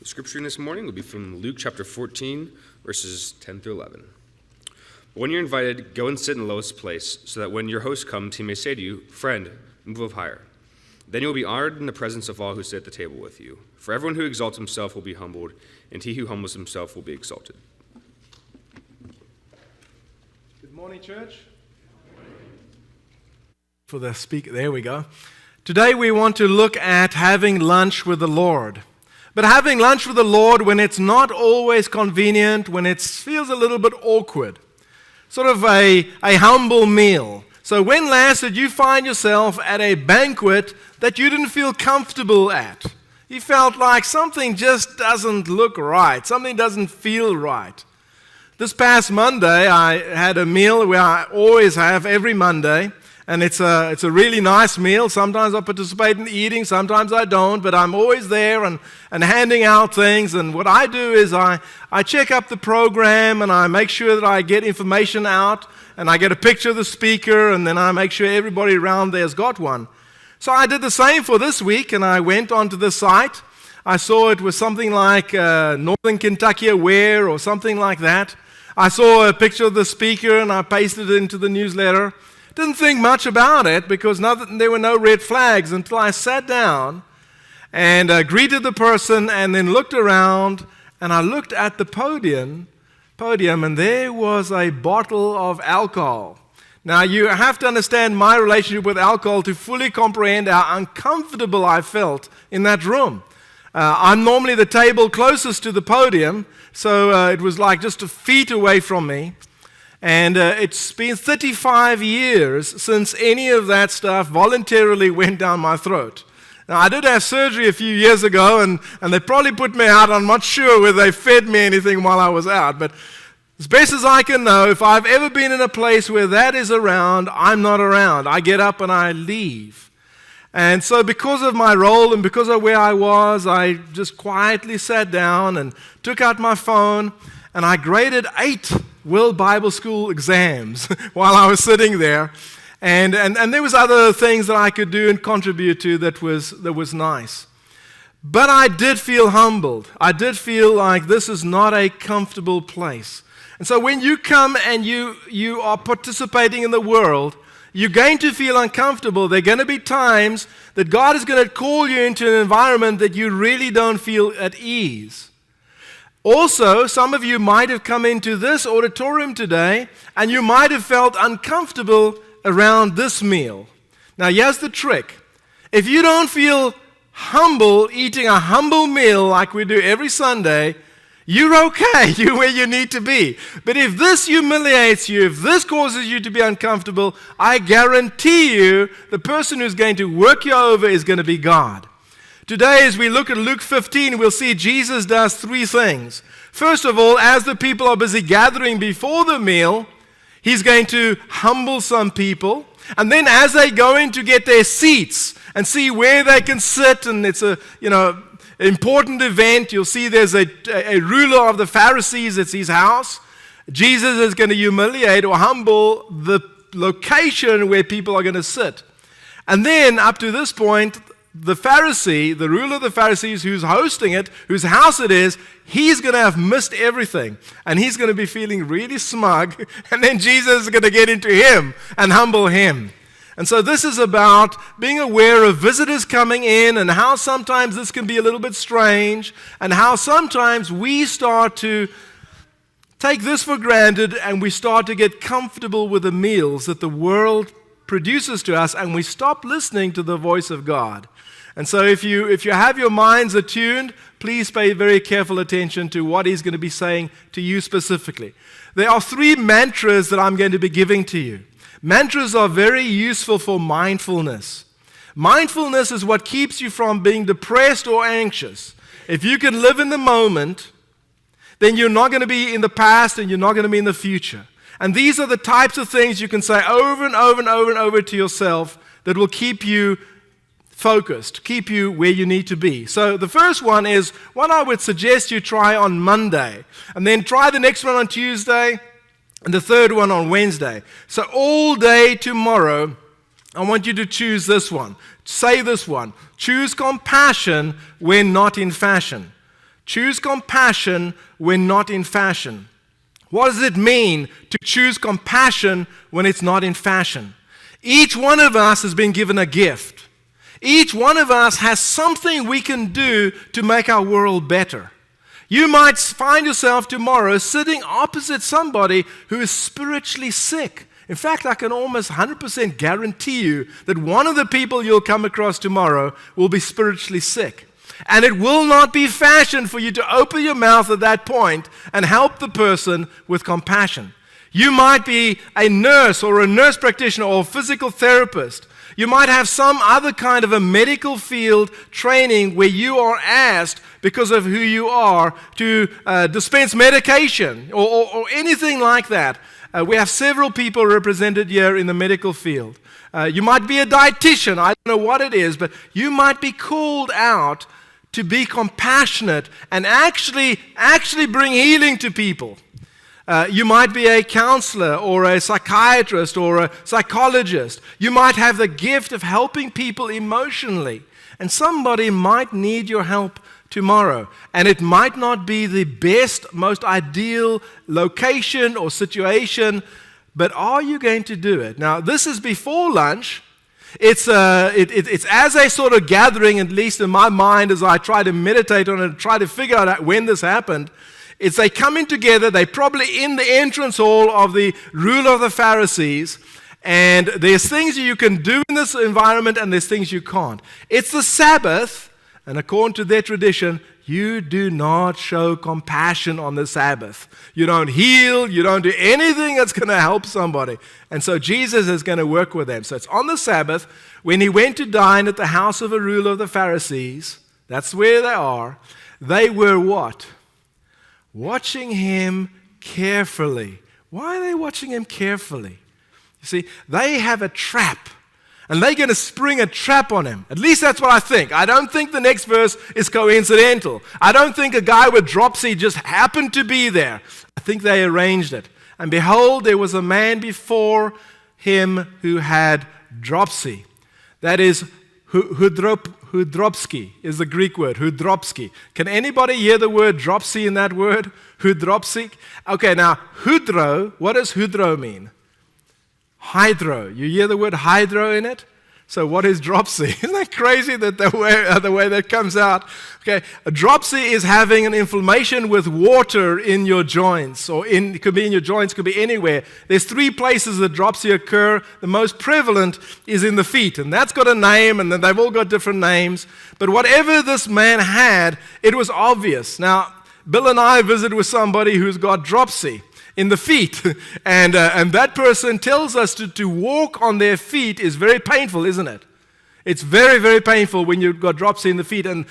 The scripture reading this morning will be from Luke chapter 14, verses 10 through 11. But when you're invited, go and sit in the lowest place, so that when your host comes, he may say to you, "Friend, move up higher." Then you will be honored in the presence of all who sit at the table with you. For everyone who exalts himself will be humbled, and he who humbles himself will be exalted. Good morning, church. For the speaker, there we go. Today we want to look at having lunch with the Lord. But having lunch with the Lord when it's not always convenient, when it feels a little bit awkward. Sort of a humble meal. So when last did you find yourself at a banquet that you didn't feel comfortable at? You felt like something just doesn't look right, something doesn't feel right. This past Monday, I had a meal where I always have every Monday, and it's a really nice meal. Sometimes I participate in eating, sometimes I don't, but I'm always there and handing out things. And what I do is I check up the program, and I make sure that I get information out, and I get a picture of the speaker, and then I make sure everybody around there has got one. So I did the same for this week, and I went onto the site. I saw it was something like Northern Kentucky Aware or something like that. I saw a picture of the speaker, and I pasted it into the newsletter. Didn't think much about it because there were no red flags until I sat down and greeted the person and then looked around, and I looked at the podium, and there was a bottle of alcohol. Now, you have to understand my relationship with alcohol to fully comprehend how uncomfortable I felt in that room. I'm normally the table closest to the podium, so it was like just a feet away from me. And it's been 35 years since any of that stuff voluntarily went down my throat. Now, I did have surgery a few years ago, and they probably put me out. I'm not sure whether they fed me anything while I was out. But as best as I can know, if I've ever been in a place where that is around, I'm not around. I get up and I leave. And so because of my role and because of where I was, I just quietly sat down and took out my phone, and I graded 8 World Bible School exams while I was sitting there. And there was other things that I could do and contribute to that was nice. But I did feel humbled. I did feel like this is not a comfortable place. And so when you come and you are participating in the world, you're going to feel uncomfortable. There are going to be times that God is going to call you into an environment that you really don't feel at ease. Also, some of you might have come into this auditorium today and you might have felt uncomfortable around this meal. Now, here's the trick. If you don't feel humble eating a humble meal like we do every Sunday, you're okay. You're where you need to be. But if this humiliates you, if this causes you to be uncomfortable, I guarantee you the person who's going to work you over is going to be God. Today, as we look at Luke 15, we'll see Jesus does 3 things. First of all, as the people are busy gathering before the meal, he's going to humble some people. And then as they go in to get their seats and see where they can sit, and it's a important event, you'll see there's a ruler of the Pharisees, it's his house. Jesus is going to humiliate or humble the location where people are going to sit. And then up to this point, the Pharisee, the ruler of the Pharisees who's hosting it, whose house it is, he's going to have missed everything. And he's going to be feeling really smug. And then Jesus is going to get into him and humble him. And so this is about being aware of visitors coming in and how sometimes this can be a little bit strange and how sometimes we start to take this for granted and we start to get comfortable with the meals that the world produces to us, and we stop listening to the voice of God. And so if you have your minds attuned, please pay very careful attention to what he's going to be saying to you specifically. There are 3 mantras that I'm going to be giving to you. Mantras are very useful for mindfulness. Mindfulness is what keeps you from being depressed or anxious. If you can live in the moment, then you're not going to be in the past and you're not going to be in the future. And these are the types of things you can say over and over and over and over to yourself that will keep you focused, keep you where you need to be. So the first one is one I would suggest you try on Monday, and then try the next one on Tuesday, and the third one on Wednesday. So all day tomorrow, I want you to choose this one. Say this one. Choose compassion when not in fashion. Choose compassion when not in fashion. What does it mean to choose compassion when it's not in fashion? Each one of us has been given a gift. Each one of us has something we can do to make our world better. You might find yourself tomorrow sitting opposite somebody who is spiritually sick. In fact, I can almost 100% guarantee you that one of the people you'll come across tomorrow will be spiritually sick. And it will not be fashion for you to open your mouth at that point and help the person with compassion. You might be a nurse or a nurse practitioner or a physical therapist. You might have some other kind of a medical field training where you are asked, because of who you are, to dispense medication or anything like that. We have several people represented here in the medical field. You might be a dietitian. I don't know what it is, but you might be called out to be compassionate and actually bring healing to people. You might be a counselor or a psychiatrist or a psychologist. You might have the gift of helping people emotionally. And somebody might need your help tomorrow. And it might not be the best, most ideal location or situation, but are you going to do it? Now, this is before lunch. It's as a sort of gathering, at least in my mind, as I try to meditate on it and try to figure out when this happened. It's they coming together. They're probably in the entrance hall of the ruler of the Pharisees. And there's things you can do in this environment and there's things you can't. It's the Sabbath. And according to their tradition, you do not show compassion on the Sabbath. You don't heal. You don't do anything that's going to help somebody. And so Jesus is going to work with them. So it's on the Sabbath when he went to dine at the house of a ruler of the Pharisees. That's where they are. They were what? Watching him carefully. Why are they watching him carefully? You see, they have a trap. And they're going to spring a trap on him. At least that's what I think. I don't think the next verse is coincidental. I don't think a guy with dropsy just happened to be there. I think they arranged it. And behold, there was a man before him who had dropsy. That is, hudropsky is the Greek word, hudropsky. Can anybody hear the word dropsy in that word? Hudropsy? Okay, now, hudro, what does hudro mean? Hydro. You hear the word hydro in it? So what is dropsy? Isn't that crazy that the way that comes out? Okay, a dropsy is having an inflammation with water in your joints, it could be in your joints, could be anywhere. There's 3 places that dropsy occur. The most prevalent is in the feet, and that's got a name, and they've all got different names. But whatever this man had, it was obvious. Now, Bill and I visited with somebody who's got dropsy in the feet, and that person tells us to walk on their feet is very painful, isn't it? It's very, very painful when you've got dropsy in the feet, and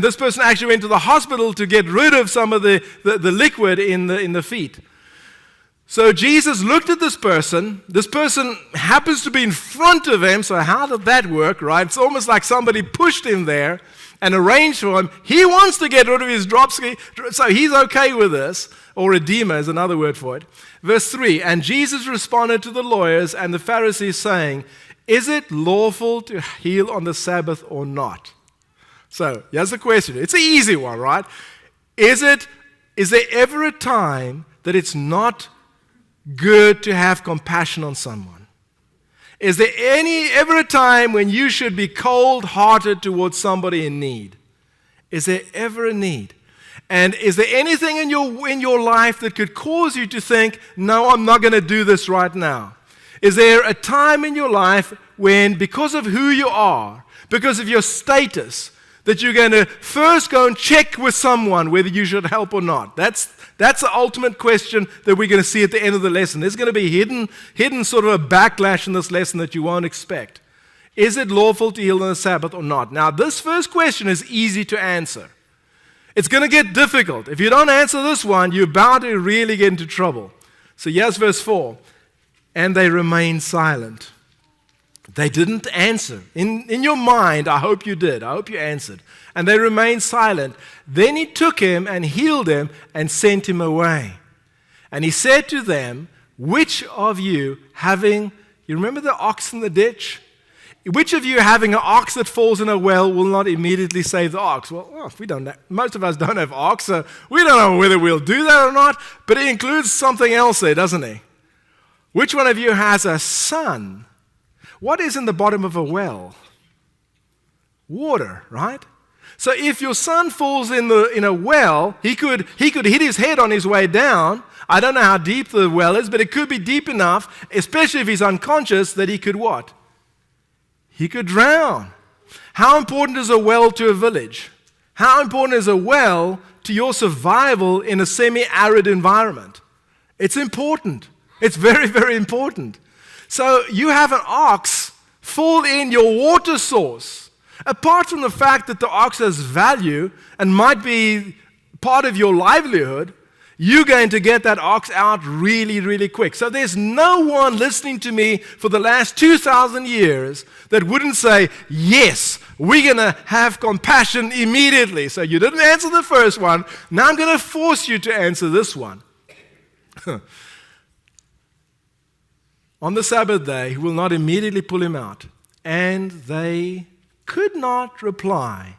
this person actually went to the hospital to get rid of some of the liquid in the feet. So Jesus looked at this person. This person happens to be in front of him, so how did that work, right? It's almost like somebody pushed him there and arranged for him. He wants to get rid of his dropsy, so he's okay with this. Or edema is another word for it. Verse 3, and Jesus responded to the lawyers and the Pharisees, saying, is it lawful to heal on the Sabbath or not? So, here's the question. It's an easy one, right? Is there ever a time that it's not good to have compassion on someone? Is there ever a time when you should be cold-hearted towards somebody in need? Is there ever a need? And is there anything in your life that could cause you to think, no, I'm not going to do this right now? Is there a time in your life when, because of who you are, because of your status, that you're going to first go and check with someone whether you should help or not? That's the ultimate question that we're going to see at the end of the lesson. There's going to be hidden sort of a backlash in this lesson that you won't expect. Is it lawful to heal on the Sabbath or not? Now, this first question is easy to answer. It's going to get difficult. If you don't answer this one, you're bound to really get into trouble. So here's verse 4. And they remained silent. They didn't answer. In your mind, I hope you did. I hope you answered. And they remained silent. Then he took him and healed him and sent him away. And he said to them, which of you you remember the ox in the ditch? Which of you having an ox that falls in a well will not immediately save the ox? Well, we don't. Most of us don't have ox, so we don't know whether we'll do that or not, but it includes something else there, doesn't it? Which one of you has a son? What is in the bottom of a well? Water, right? So if your son falls in a well, he could hit his head on his way down. I don't know how deep the well is, but it could be deep enough, especially if he's unconscious, that he could what? He could drown. How important is a well to a village? How important is a well to your survival in a semi-arid environment? It's important. It's very, very important. So you have an ox fall in your water source. Apart from the fact that the ox has value and might be part of your livelihood, you're going to get that ox out really, really quick. So there's no one listening to me for the last 2,000 years that wouldn't say, yes, we're going to have compassion immediately. So you didn't answer the first one. Now I'm going to force you to answer this one. On the Sabbath day, he will not immediately pull him out. And they could not reply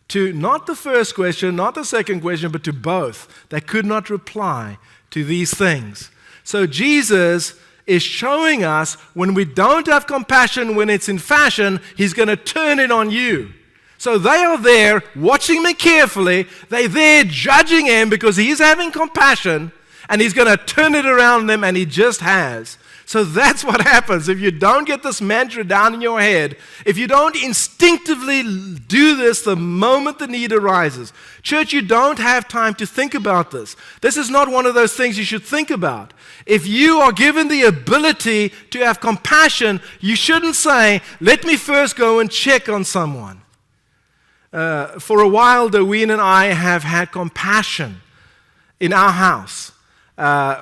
to not the first question, not the second question, but to both. They could not reply to these things. So Jesus is showing us when we don't have compassion, when it's in fashion, he's going to turn it on you. So they are there watching me carefully. They're there judging him because he's having compassion, and he's going to turn it around them, and he just has. So that's what happens if you don't get this mantra down in your head, if you don't instinctively do this the moment the need arises. Church, you don't have time to think about this. This is not one of those things you should think about. If you are given the ability to have compassion, you shouldn't say, let me first go and check on someone. For a while, Dwayne and I have had compassion in our house.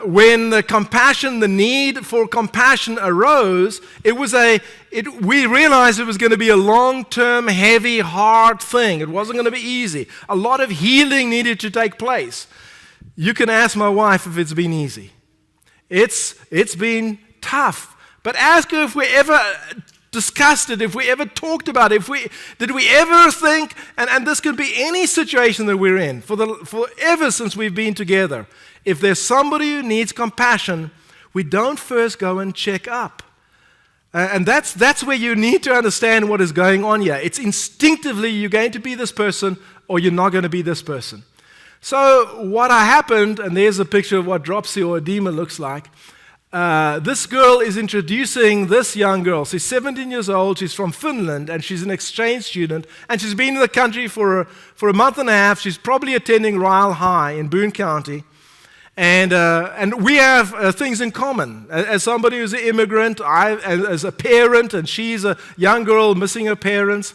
When the need for compassion arose, we realized it was going to be a long-term, heavy, hard thing. It wasn't going to be easy. A lot of healing needed to take place. You can ask my wife if it's been easy. It's been tough. But ask her if we ever discussed it, if we ever talked about it, did we ever think, and this could be any situation that we're in, forever since we've been together. If there's somebody who needs compassion, we don't first go and check up. And that's where you need to understand what is going on here. It's instinctively you're going to be this person or you're not going to be this person. So what happened, and there's a picture of what dropsy or edema looks like. This girl is introducing this young girl. She's 17 years old. She's from Finland, and she's an exchange student. And she's been in the country for a month and a half. She's probably attending Ryle High in Boone County. And we have things in common. As somebody who's an immigrant, as a parent, and she's a young girl missing her parents,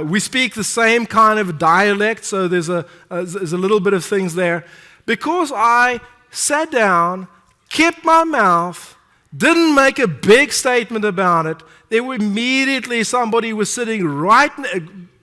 we speak the same kind of dialect, so there's a little bit of things there. Because I sat down, kept my mouth, didn't make a big statement about it, there were immediately somebody was sitting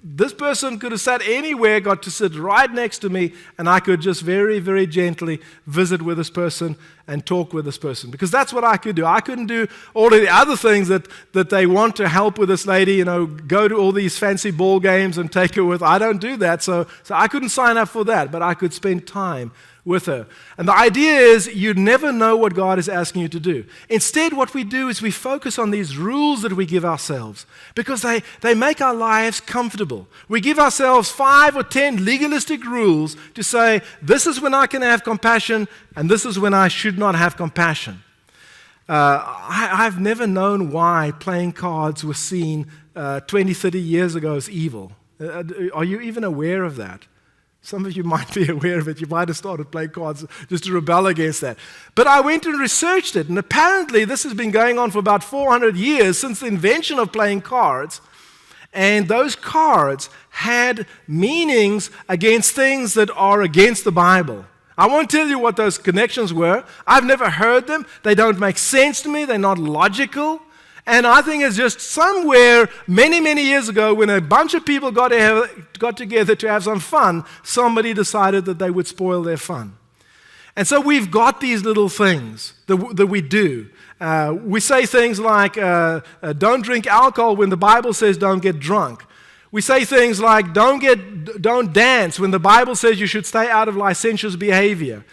this person could have sat anywhere, got to sit right next to me, and I could just very, very gently visit with this person and talk with this person. Because that's what I could do. I couldn't do all of the other things that they want to help with this lady, go to all these fancy ball games and take her with. I don't do that, so I couldn't sign up for that, but I could spend time with her. And the idea is you never know what God is asking you to do. Instead, what we do is we focus on these rules that we give ourselves because they make our lives comfortable. We give ourselves 5 or 10 legalistic rules to say, this is when I can have compassion and this is when I should not have compassion. I've never known why playing cards was seen 20, 30 years ago as evil. Are you even aware of that? Some of you might be aware of it. You might have started playing cards just to rebel against that. But I went and researched it, and apparently this has been going on for about 400 years since the invention of playing cards. And those cards had meanings against things that are against the Bible. I won't tell you what those connections were. I've never heard them. They don't make sense to me. They're not logical. And I think it's just somewhere many, many years ago when a bunch of people got together to have some fun, somebody decided that they would spoil their fun. And so we've got these little things that we do. We say things like, don't drink alcohol when the Bible says don't get drunk. We say things like, don't dance when the Bible says you should stay out of licentious behavior.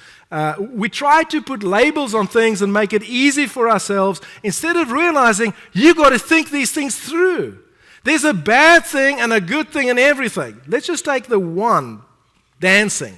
We try to put labels on things and make it easy for ourselves instead of realizing you've got to think these things through. There's a bad thing and a good thing in everything. Let's just take the one, dancing.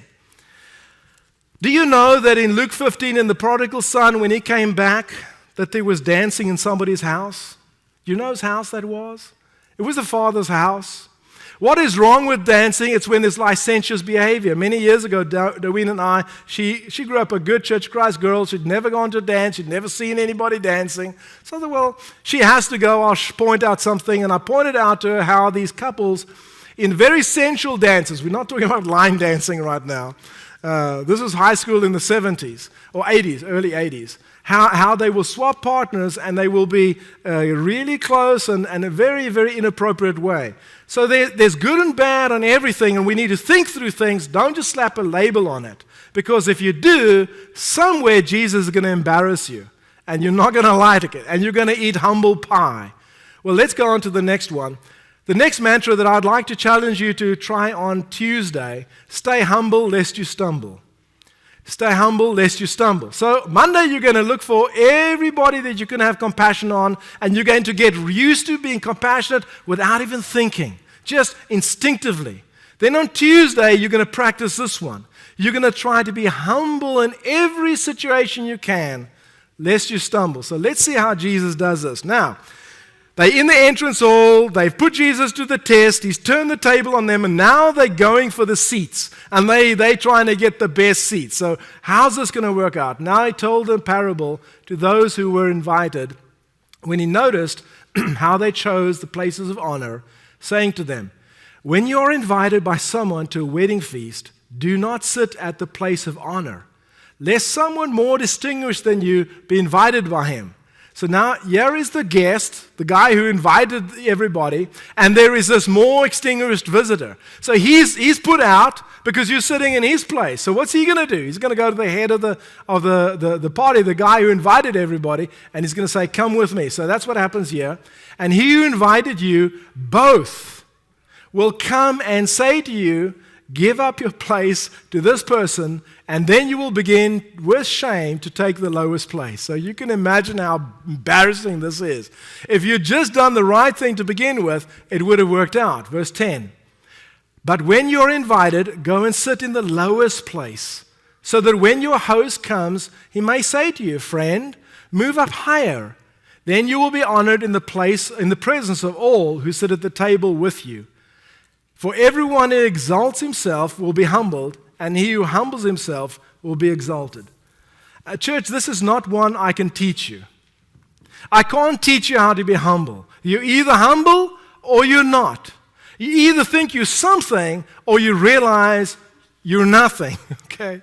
Do you know that in Luke 15, in the prodigal son, when he came back, that there was dancing in somebody's house? Do you know whose house that was? It was the father's house. What is wrong with dancing? It's when there's licentious behavior. Many years ago, Darwin and I, she grew up a good Church of Christ girl. She'd never gone to dance. She'd never seen anybody dancing. So I thought, well, she has to go. I'll point out something. And I pointed out to her how these couples in very sensual dances, we're not talking about line dancing right now. This was high school in the 70s or 80s, early 80s. How they will swap partners and they will be really close and in a very, very inappropriate way. So there's good and bad on everything, and we need to think through things. Don't just slap a label on it. Because if you do, somewhere Jesus is going to embarrass you, and you're not going to like it, and you're going to eat humble pie. Well, let's go on to the next one. The next mantra that I'd like to challenge you to try on Tuesday, stay humble lest you stumble. Stay humble lest you stumble. So Monday you're going to look for everybody that you can have compassion on, and you're going to get used to being compassionate without even thinking, just instinctively. Then on Tuesday you're going to practice this one. You're going to try to be humble in every situation you can, lest you stumble. So let's see how Jesus does this. Now, they're in the entrance hall, they've put Jesus to the test, he's turned the table on them, and now they're going for the seats. And they're trying to get the best seats. So how's this going to work out? Now he told a parable to those who were invited when he noticed how they chose the places of honor, saying to them, when you are invited by someone to a wedding feast, do not sit at the place of honor, lest someone more distinguished than you be invited by him. So now here is the guest, the guy who invited everybody, and there is this more extinguished visitor. So he's put out because you're sitting in his place. So what's he going to do? He's going to go to the head of the party, the guy who invited everybody, and he's going to say, come with me. So that's what happens here. And he who invited you both will come and say to you, give up your place to this person, and then you will begin with shame to take the lowest place. So you can imagine how embarrassing this is. If you'd just done the right thing to begin with, it would have worked out. Verse 10. But when you're invited, go and sit in the lowest place, so that when your host comes, he may say to you, friend, move up higher. Then you will be honored in the presence of all who sit at the table with you. For everyone who exalts himself will be humbled, and he who humbles himself will be exalted. Church, this is not one I can teach you. I can't teach you how to be humble. You're either humble or you're not. You either think you're something or you realize you're nothing. Okay?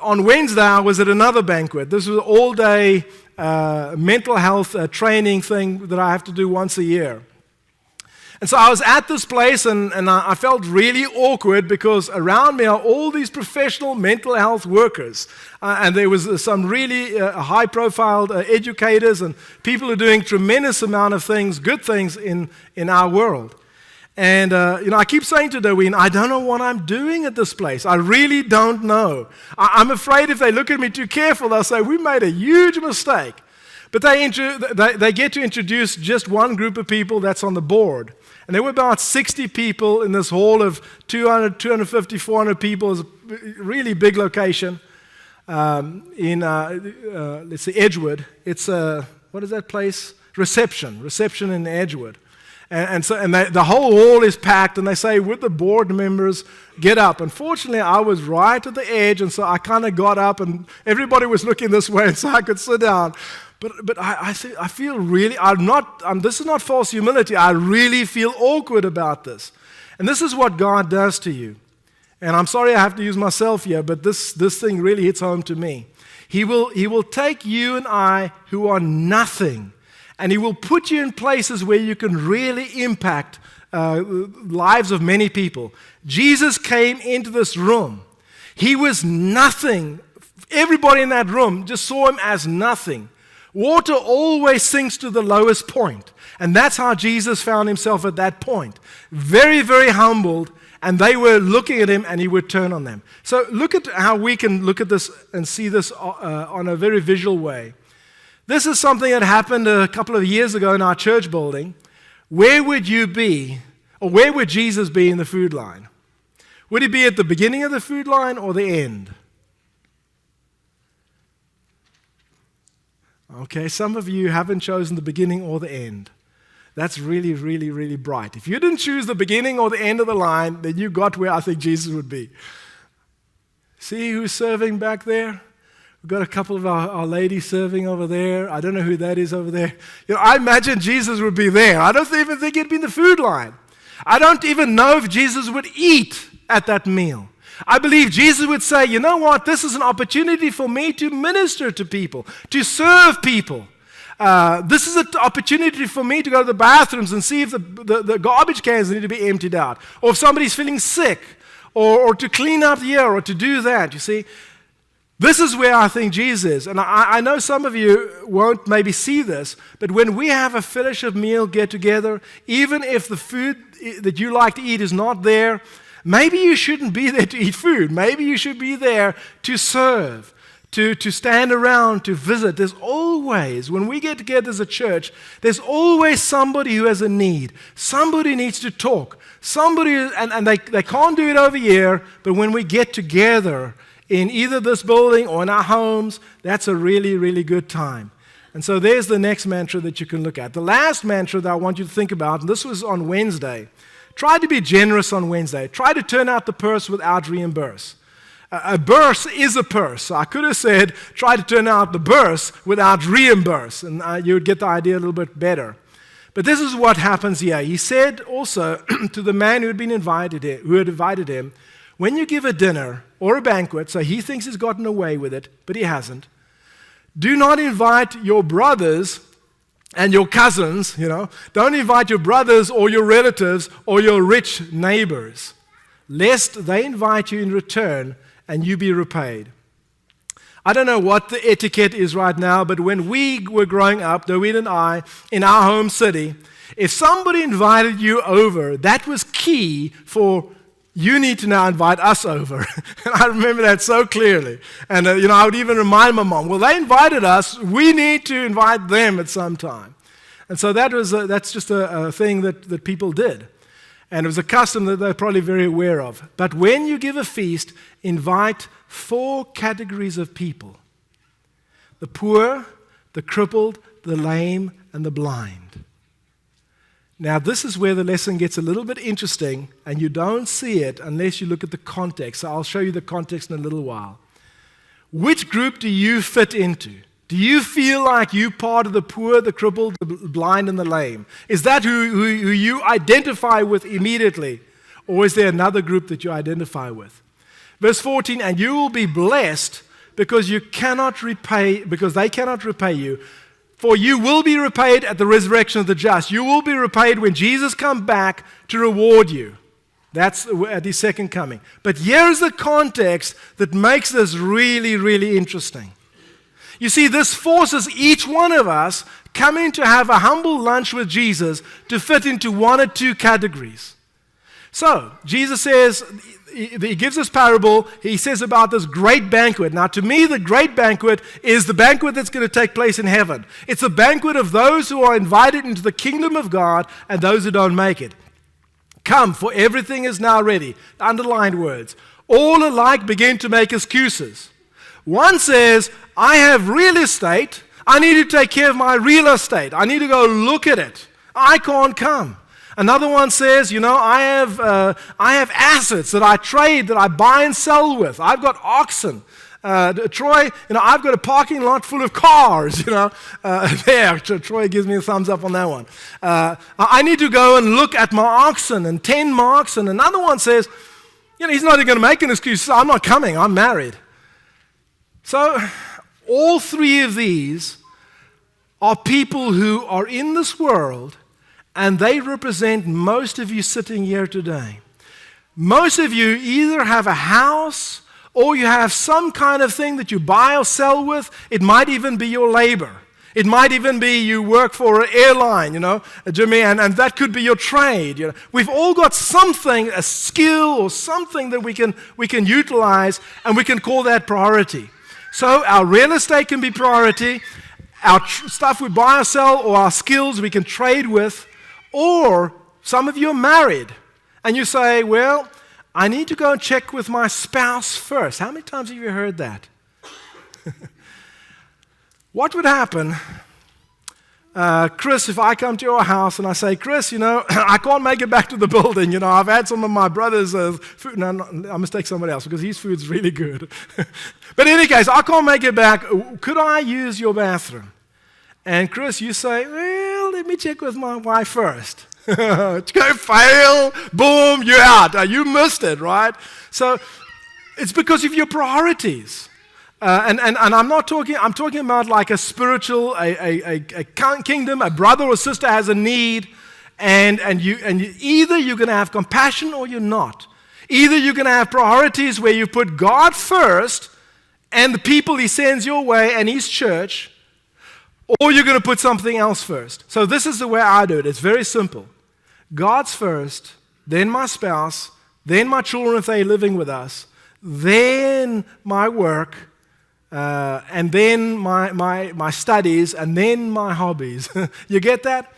On Wednesday, I was at another banquet. This was an all-day mental health training thing that I have to do once a year. And so I was at this place, and I felt really awkward because around me are all these professional mental health workers. And there was some really high-profile educators and people who are doing tremendous amount of things, good things in our world. And, I keep saying to Darwin, I don't know what I'm doing at this place. I really don't know. I'm afraid if they look at me too careful, they'll say, we made a huge mistake. But they get to introduce just one group of people that's on the board. And there were about 60 people in this hall of 200, 250, 400 people. It was a really big location in, let's see, Edgewood. It's, what is that place? Reception in Edgewood. And the whole hall is packed, and they say, would the board members get up? Unfortunately, I was right at the edge, and so I kind of got up, and everybody was looking this way, and so I could sit down. But I feel really, this is not false humility. I really feel awkward about this. And this is what God does to you. And I'm sorry I have to use myself here, but this thing really hits home to me. He will take you and I who are nothing, and He will put you in places where you can really impact lives of many people. Jesus came into this room. He was nothing. Everybody in that room just saw him as nothing. Water always sinks to the lowest point. And that's how Jesus found himself at that point. Very, very humbled. And they were looking at him, and he would turn on them. So look at how we can look at this and see this on a very visual way. This is something that happened a couple of years ago in our church building. Where would you be, or where would Jesus be in the food line? Would he be at the beginning of the food line or the end? Okay, some of you haven't chosen the beginning or the end. That's really, really, really bright. If you didn't choose the beginning or the end of the line, then you got where I think Jesus would be. See who's serving back there? We've got a couple of our ladies serving over there. I don't know who that is over there. I imagine Jesus would be there. I don't even think he'd be in the food line. I don't even know if Jesus would eat at that meal. I believe Jesus would say, you know what? This is an opportunity for me to minister to people, to serve people. This is an opportunity for me to go to the bathrooms and see if the garbage cans need to be emptied out, or if somebody's feeling sick, or to clean up here, or to do that. You see, this is where I think Jesus is. And I know some of you won't maybe see this, but when we have a fellowship meal get together, even if the food that you like to eat is not there, maybe you shouldn't be there to eat food. Maybe you should be there to serve. To stand around, to visit. There's always, when we get together as a church, there's always somebody who has a need. Somebody needs to talk. Somebody, and they can't do it over here, but when we get together in either this building or in our homes, that's a really, really good time. And so there's the next mantra that you can look at. The last mantra that I want you to think about, and this was on Wednesday. Try to be generous on Wednesday. Try to turn out the purse without reimburse. A burse is a purse. So I could have said, try to turn out the burse without reimburse, and you would get the idea a little bit better. But this is what happens here. He said also to the man who had invited him, when you give a dinner or a banquet, so he thinks he's gotten away with it, but he hasn't, do not invite your brothers and your cousins, Don't invite your brothers or your relatives or your rich neighbors, lest they invite you in return and you be repaid. I don't know what the etiquette is right now, but when we were growing up, David and I, in our home city, if somebody invited you over, that was key for you need to now invite us over. And I remember that so clearly. And, I would even remind my mom, well, they invited us, we need to invite them at some time. And so that's just a thing that people did. And it was a custom that they're probably very aware of. But when you give a feast, invite 4 categories of people: the poor, the crippled, the lame, and the blind. Now, this is where the lesson gets a little bit interesting, and you don't see it unless you look at the context. So I'll show you the context in a little while. Which group do you fit into? Do you feel like you're part of the poor, the crippled, the blind, and the lame? Is that who you identify with immediately? Or is there another group that you identify with? Verse 14, and you will be blessed because they cannot repay you. For you will be repaid at the resurrection of the just. You will be repaid when Jesus comes back to reward you. That's at his second coming. But here's the context that makes this really, really interesting. You see, this forces each one of us coming to have a humble lunch with Jesus to fit into 1 or 2 categories. So, Jesus says, he gives this parable, he says about this great banquet. Now, to me, the great banquet is the banquet that's going to take place in heaven. It's a banquet of those who are invited into the kingdom of God and those who don't make it. Come, for everything is now ready. Underlined words. All alike begin to make excuses. One says, I have real estate. I need to take care of my real estate. I need to go look at it. I can't come. Another one says, I have assets that I trade, that I buy and sell with. I've got oxen. Troy, I've got a parking lot full of cars. There, Troy gives me a thumbs up on that one. I need to go and look at my oxen and tend my oxen. Another one says, he's not even going to make an excuse. I'm not coming. I'm married. So, all 3 of these are people who are in this world, and they represent most of you sitting here today. Most of you either have a house or you have some kind of thing that you buy or sell with. It might even be your labor. It might even be you work for an airline, Jimmy, and that could be your trade. We've all got something, a skill or something that we can utilize, and we can call that priority. So our real estate can be priority. Our stuff we buy or sell, or our skills we can trade with. Or some of you are married, and you say, well, I need to go and check with my spouse first. How many times have you heard that? What would happen, Chris, if I come to your house and I say, Chris, I can't make it back to the building. I've had some of my brother's food. No, I mistake somebody else because his food's really good. But in any case, I can't make it back. Could I use your bathroom? And Chris, you say, well, let me check with my wife first. Go fail, boom, you're out. You missed it, right? So it's because of your priorities. And I'm talking about like a spiritual, a kingdom, a brother or sister has a need, and either you're going to have compassion or you're not. Either you're going to have priorities where you put God first and the people He sends your way and His church, or you're going to put something else first. So this is the way I do it. It's very simple. God's first, then my spouse, then my children if they're living with us, then my work, and then my studies, and then my hobbies. You get that?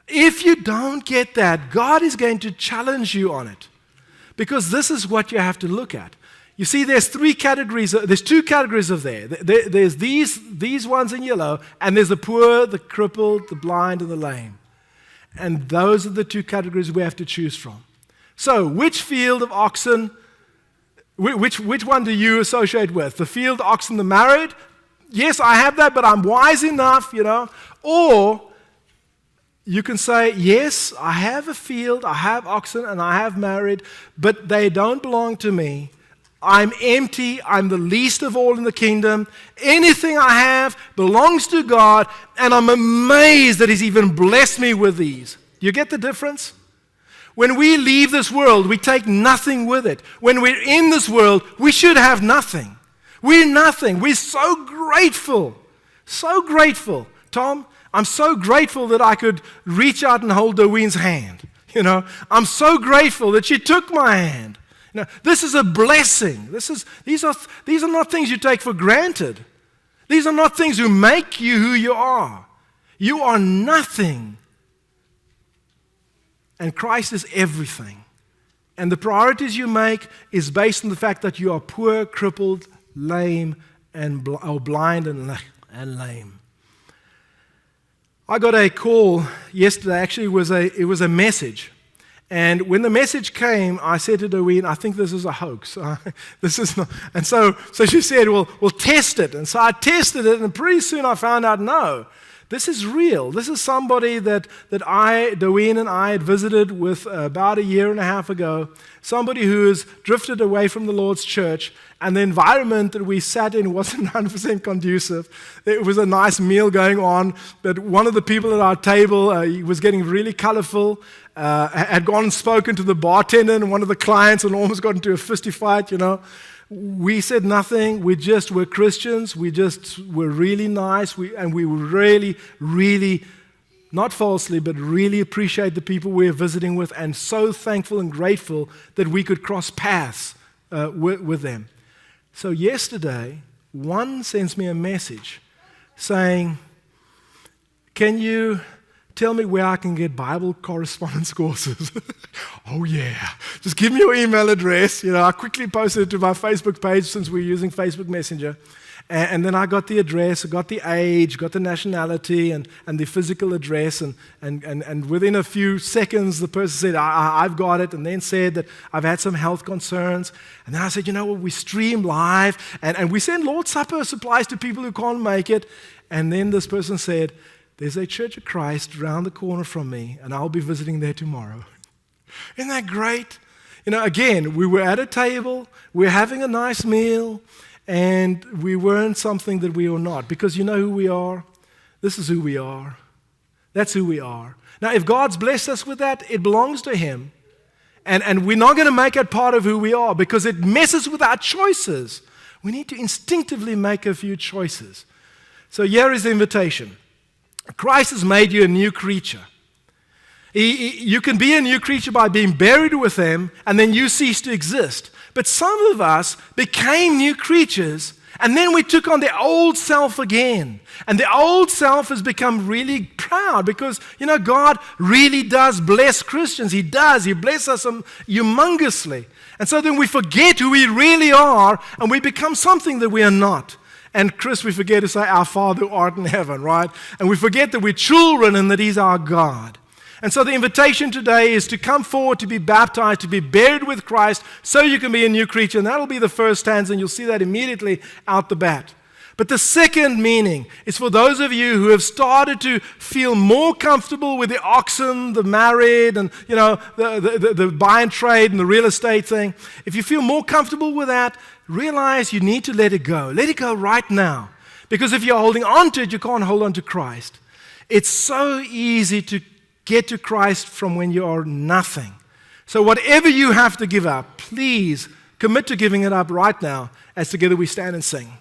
If you don't get that, God is going to challenge you on it. Because this is what you have to look at. You see, there's two categories of there. There's these ones in yellow, and there's the poor, the crippled, the blind, and the lame. And those are the two categories we have to choose from. So, which field of oxen... Which one do you associate with? The field oxen, the married? Yes, I have that, but I'm wise enough, Or you can say, yes, I have a field, I have oxen, and I have married, but they don't belong to me. I'm empty. I'm the least of all in the kingdom. Anything I have belongs to God, and I'm amazed that He's even blessed me with these. You get the difference? When we leave this world, we take nothing with it. When we're in this world, we should have nothing. We're nothing. We're so grateful. So grateful. Tom, I'm so grateful that I could reach out and hold Doreen's hand. I'm so grateful that she took my hand. This is a blessing. These are not things you take for granted. These are not things who make you who you are. You are nothing. And Christ is everything. And the priorities you make is based on the fact that you are poor, crippled, lame, or blind and lame. I got a call yesterday. Actually, it was a message. And when the message came, I said to Doreen, I think this is a hoax. This is not. And so she said, well, we'll test it. And so I tested it, and pretty soon I found out, no. This is real. This is somebody that Doreen and I had visited with about a year and a half ago. Somebody who has drifted away from the Lord's church, and the environment that we sat in wasn't 100% conducive. It was a nice meal going on, but one of the people at our table, he was getting really colorful, had gone and spoken to the bartender and one of the clients and almost got into a fisty fight, We said nothing. We just were Christians. We just were really nice. And we really, really, not falsely, but really appreciate the people we were visiting with, and so thankful and grateful that we could cross paths with them. So yesterday, one sends me a message saying, can you tell me where I can get Bible correspondence courses? Oh, yeah. Just give me your email address. I quickly posted it to my Facebook page since we're using Facebook Messenger. And then I got the address, I got the age, got the nationality, and the physical address. And within a few seconds, the person said, I've got it, and then said that I've had some health concerns. And then I said, we stream live, and we send Lord's Supper supplies to people who can't make it. And then this person said, there's a Church of Christ around the corner from me, and I'll be visiting there tomorrow. Isn't that great? Again, we were at a table, we were having a nice meal, and we weren't something that we are not. Because you know who we are? This is who we are. That's who we are. Now, if God's blessed us with that, it belongs to Him. And we're not going to make it part of who we are because it messes with our choices. We need to instinctively make a few choices. So here is the invitation. Christ has made you a new creature. You can be a new creature by being buried with Him, and then you cease to exist. But some of us became new creatures, and then we took on the old self again. And the old self has become really proud because, God really does bless Christians. He does. He blesses us humongously. And so then we forget who we really are, and we become something that we are not. And Chris, we forget to say, our Father who art in heaven, right? And we forget that we're children and that He's our God. And so the invitation today is to come forward, to be baptized, to be buried with Christ, so you can be a new creature. And that'll be the first stanza, and you'll see that immediately out the bat. But the second meaning is for those of you who have started to feel more comfortable with the oxen, the married, and the buy and trade and the real estate thing. If you feel more comfortable with that, realize you need to let it go. Let it go right now. Because if you're holding on to it, you can't hold on to Christ. It's so easy to get to Christ from when you are nothing. So whatever you have to give up, please commit to giving it up right now as together we stand and sing.